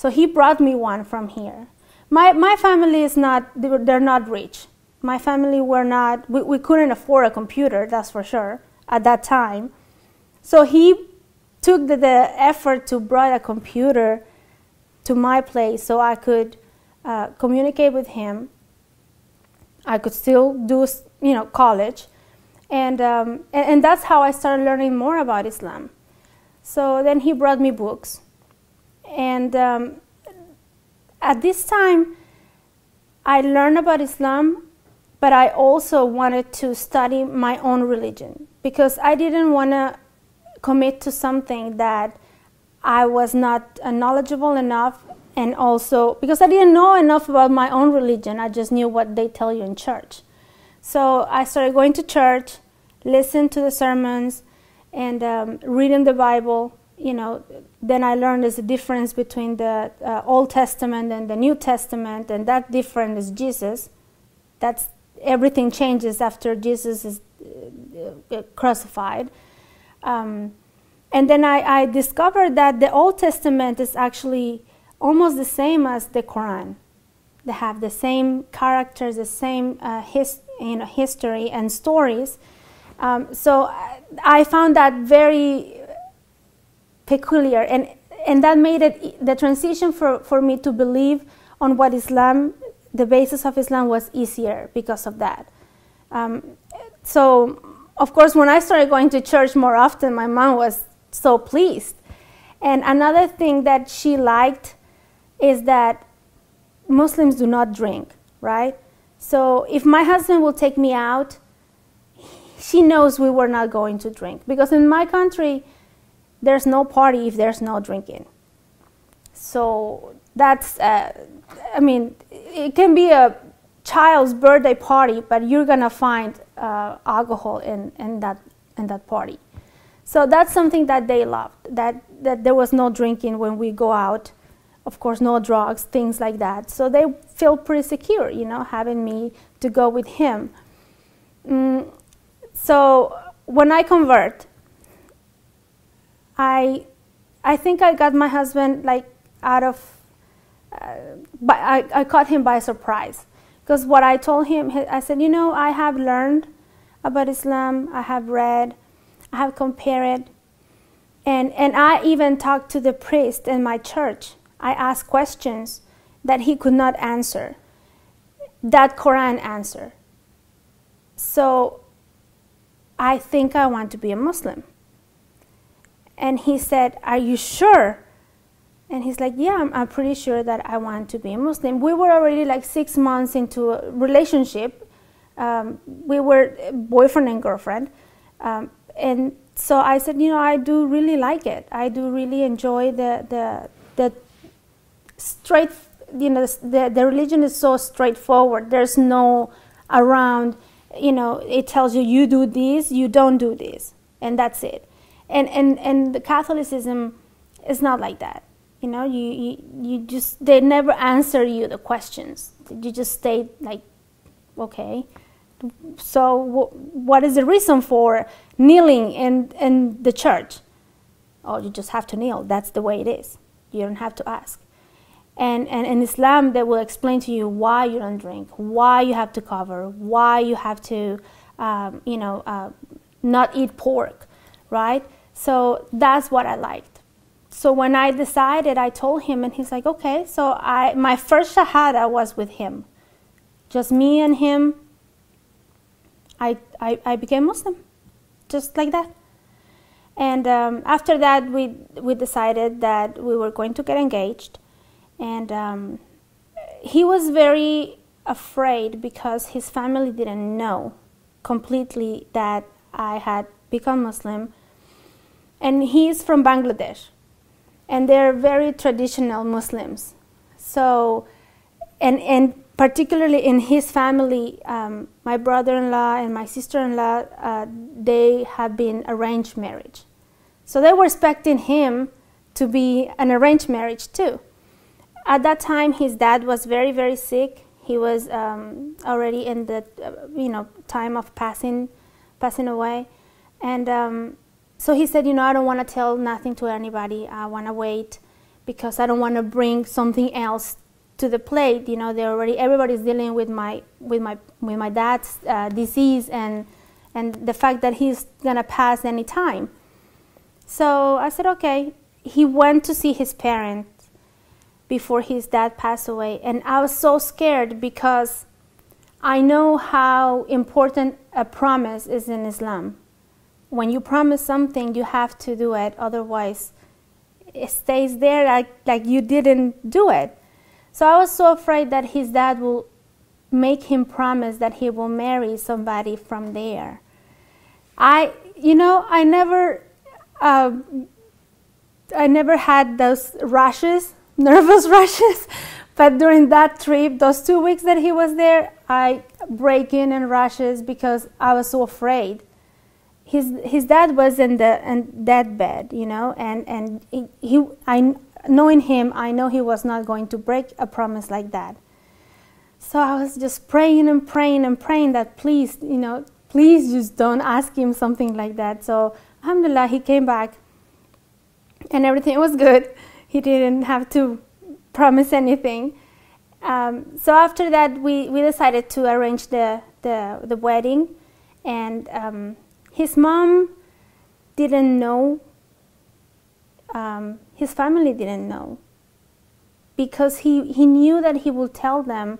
So he brought me one from here. My family is not, they're not rich. My family were not, we couldn't afford a computer, that's for sure, at that time. So he took the effort to bring a computer to my place so I could communicate with him. I could still do, college. And that's how I started learning more about Islam. So then he brought me books. And at this time, I learned about Islam, but I also wanted to study my own religion because I didn't want to commit to something that I was not knowledgeable enough, and also because I didn't know enough about my own religion. I just knew what they tell you in church. So I started going to church, listening to the sermons, and reading the Bible. Then I learned there's a difference between the Old Testament and the New Testament, and that difference is Jesus. That's everything changes after Jesus is crucified. And then I discovered that the Old Testament is actually almost the same as the Quran. They have the same characters, the same history and stories. So I found that very peculiar, and that made it the transition for me to believe on what Islam, the basis of Islam, was easier because of that. So of course, when I started going to church more often, my mom was so pleased. And another thing that she liked is that Muslims do not drink, right? So if my husband will take me out, she knows we were not going to drink, because in my country, there's no party if there's no drinking. So that's, it can be a child's birthday party, but you're gonna find alcohol in that party. So that's something that they loved, that there was no drinking when we go out. Of course, no drugs, things like that. So they feel pretty secure, having me to go with him. So when I convert, I think I got my husband out of, I caught him by surprise. Because what I told him, I said, I have learned about Islam, I have read, I have compared, and I even talked to the priest in my church. I asked questions that he could not answer, that Quran answer. So I think I want to be a Muslim. And he said, are you sure? And he's like, yeah, I'm pretty sure that I want to be a Muslim. We were already 6 months into a relationship. We were boyfriend and girlfriend. And so I said, I do really like it. I do really enjoy the straight, the religion is so straightforward. There's no around, it tells you, you do this, you don't do this, and that's it. And the Catholicism is not like that. You just, they never answer you the questions. You just stay okay. So what is the reason for kneeling in the church? Oh, you just have to kneel. That's the way it is. You don't have to ask. And in Islam, they will explain to you why you don't drink, why you have to cover, why you have to, not eat pork, right? So that's what I liked. So when I decided, I told him, and he's like, okay. So my first shahada was with him, just me and him. I became Muslim, just like that. And after that, we decided that we were going to get engaged. And he was very afraid because his family didn't know completely that I had become Muslim. And he's from Bangladesh, and they're very traditional Muslims. So, and particularly in his family, my brother-in-law and my sister-in-law, they have been arranged marriage. So they were expecting him to be an arranged marriage too. At that time, his dad was very, very sick. He was already in the time of passing away, and so he said, I don't want to tell nothing to anybody. I want to wait, because I don't want to bring something else to the plate. You know, everybody's dealing with my dad's disease and the fact that he's gonna pass any time. So I said, okay. He went to see his parents before his dad passed away, and I was so scared because I know how important a promise is in Islam. When you promise something, you have to do it, otherwise it stays there like you didn't do it. So I was so afraid that his dad will make him promise that he will marry somebody from there. I never had those rushes, nervous rushes, but during that trip, those 2 weeks that he was there, I break in rushes because I was so afraid. His dad was in deathbed, you know, and knowing him, I know he was not going to break a promise like that. So I was just praying and praying and praying that please, you know, please just don't ask him something like that. So alhamdulillah, he came back and everything was good. He didn't have to promise anything. So after that, we decided to arrange the wedding, and his mom didn't know. His family didn't know, because he knew that he will tell them,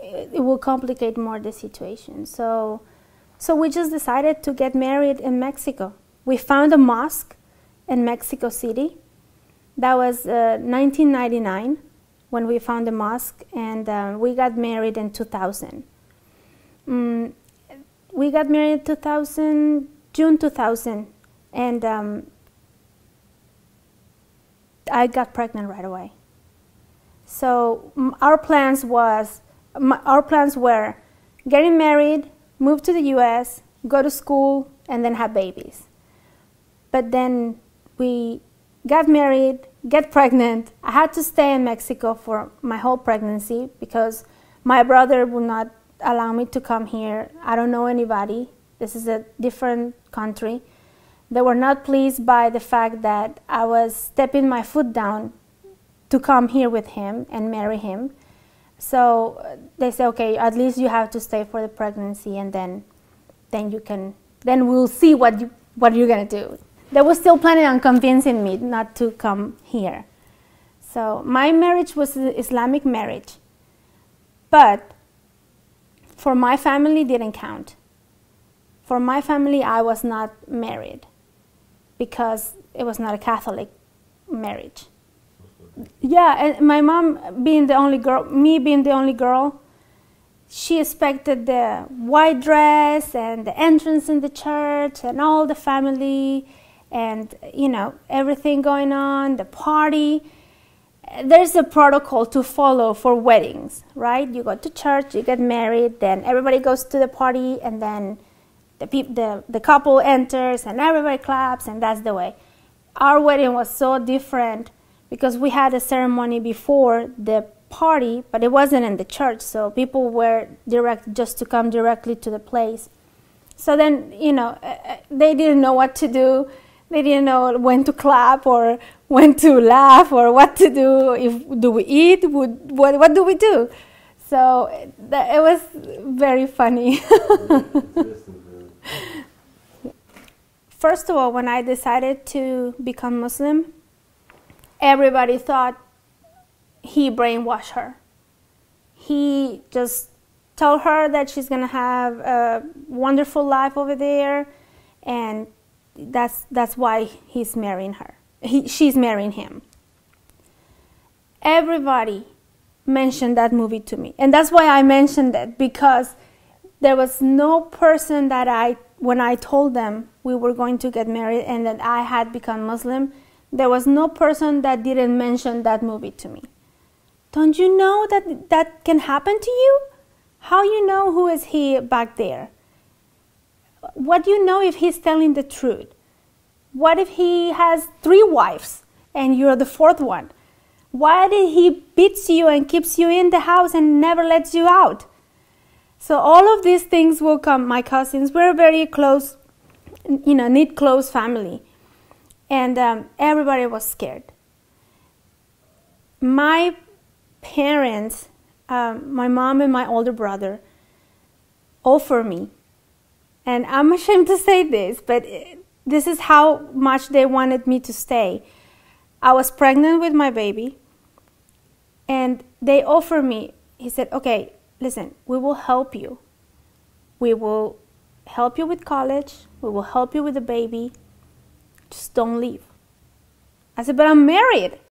it will complicate more the situation. So we just decided to get married in Mexico. We found a mosque in Mexico City. That was 1999 when we found the mosque, and we got married in 2000. We got married in June 2000, and I got pregnant right away. So our plans were getting married, move to the U.S., go to school, and then have babies. But then we got married, get pregnant. I had to stay in Mexico for my whole pregnancy because my brother would not allow me to come here. I don't know anybody. This is a different country. They were not pleased by the fact that I was stepping my foot down to come here with him and marry him. So they said, okay, at least you have to stay for the pregnancy, and then we'll see what you're gonna do. They were still planning on convincing me not to come here. So my marriage was an Islamic marriage, but for my family didn't count. For my family, I was not married because it was not a Catholic marriage. Yeah, and my mom being the only girl, me being the only girl, she expected the white dress and the entrance in the church and all the family and, you know, everything going on, the party. There's a protocol to follow for weddings, right? You go to church, you get married, then everybody goes to the party, and then the couple enters and everybody claps, and that's the way. Our wedding was so different because we had a ceremony before the party, but it wasn't in the church, so people were just to come directly to the place. So then, you know, they didn't know what to do. They didn't know when to clap or when to laugh or what to do. Do we eat? What do we do? So it was very funny. First of all, when I decided to become Muslim, everybody thought he brainwashed her. He just told her that she's going to have a wonderful life over there, and that's why he's marrying her. She's marrying him. Everybody mentioned that movie to me, and that's why I mentioned it, because there was no person that when I told them we were going to get married and that I had become Muslim, there was no person that didn't mention that movie to me. Don't you know that can happen to you? How you know who is he back there? What do you know if he's telling the truth? What if he has 3 wives and you're the 4th one? Why did he beats you and keeps you in the house and never lets you out? So all of these things will come. My cousins, we're a very close, you know, knit close family. And everybody was scared. my parents, my mom and my older brother, offered me, and I'm ashamed to say this, but this is how much they wanted me to stay. I was pregnant with my baby, and they offered me, he said, okay, listen, we will help you. We will help you with college. We will help you with the baby. Just don't leave. I said, but I'm married.